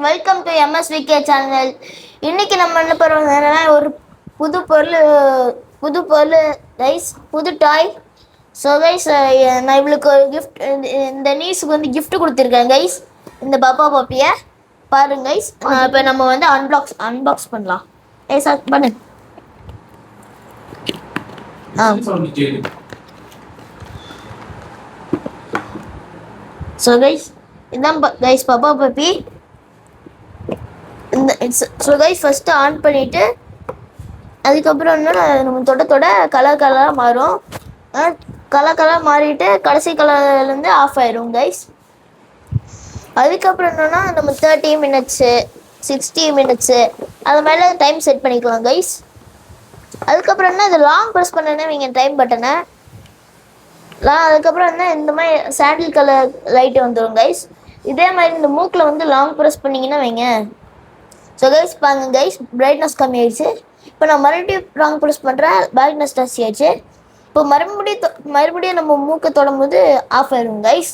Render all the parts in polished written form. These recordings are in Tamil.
Welcome to MSVK channel. இன்னைக்கு நம்ம என்ன பண்ணுறோம்னா ஒரு புது பொருள் கைஸ், புது டாய். ஸோ கைஸ், நான் இவளுக்கு ஒரு கிஃப்ட், இந்த நீஸுக்கு வந்து கிஃப்ட் கொடுத்துருக்கேன் கைஸ். இந்த பாப்பா பாப்பியை பாருங்க கைஸ். இப்போ நம்ம வந்து அன்பாக்ஸ் பண்ணலாம். சார் பண்ணு. ஸோ கைஸ், இதான் கைஸ் பாப்பா பாப்பி. இந்த ஸோ கைஸ், ஃபஸ்ட்டு ஆன் பண்ணிவிட்டு அதுக்கப்புறம் என்ன, நம்ம தொட கலராக மாறும். கலராக மாறிட்டு கடைசி கலர்லேருந்து ஆஃப் ஆயிரும் கைஸ். அதுக்கப்புறம் என்னென்னா நம்ம 30 மினிட்ஸு 60 மினிட்ஸு அது மேலே டைம் செட் பண்ணிக்கலாம் கைஸ். அதுக்கப்புறம் என்ன, இது லாங் ப்ரெஸ் பண்ணேன்னா நீங்கள் டைம் பட்டனை அதுக்கப்புறம் என்ன, இந்த மாதிரி சாண்டில் கலர் லைட்டு வந்துடும் கைஸ். இதே மாதிரி இந்த மூக்கில் வந்து லாங் ப்ரெஸ் பண்ணிங்கன்னா வைங்க. ஸோ கைஸ் பாருங்க கைஸ், பிரைட்னஸ் கம்மியாயிடுச்சு. இப்போ நான் மறுபடியும் லாங் ப்ரெஸ் பண்ணுறேன், பிரைட்னஸ் ஜாஸ்தி ஆயிடுச்சு. இப்போ மறுபடியும் நம்ம மூக்கை தொடும்போது ஆஃப் ஆயிடும் கைஸ்.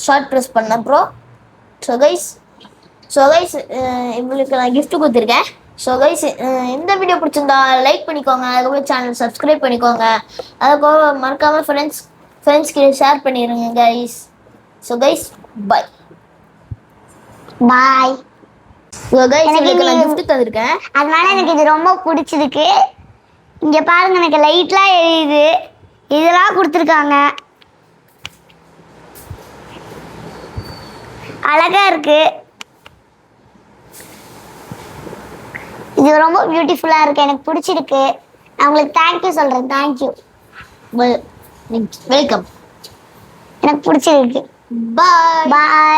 ஷார்ட் ப்ரெஸ் பண்ண அப்புறம் ஸோ கைஸ் இவங்களுக்கு நான் கிஃப்ட் கொடுத்துருக்கேன். ஸோ கைஸ், இந்த வீடியோ பிடிச்சிருந்தா லைக் பண்ணிக்கோங்க, அதுக்கப்புறம் சேனல் சப்ஸ்கிரைப் பண்ணிக்கோங்க, அதுக்கப்புறம் மறக்காமல் ஃப்ரெண்ட்ஸ்க்கு ஷேர் பண்ணிடுங்க கைஸ். ஸோ கைஸ் பாய் பாய். எனக்கு நான் கிஃப்ட் தந்திருக்கேன், அதனால எனக்கு இது ரொம்ப பிடிச்சிருக்கு. இங்கே பாருங்க, எனக்கு லைட்லாம் எரியுது, இதெல்லாம் கொடுத்துருக்காங்க, அழகா இருக்கு. இது ரொம்ப பியூட்டிஃபுல்லா இருக்கு, எனக்கு பிடிச்சிருக்கு. நான் உங்களுக்கு தேங்க்யூ சொல்றேன். Thank you, welcome. எனக்கு பிடிச்சிருக்கு. பாய் பாய்.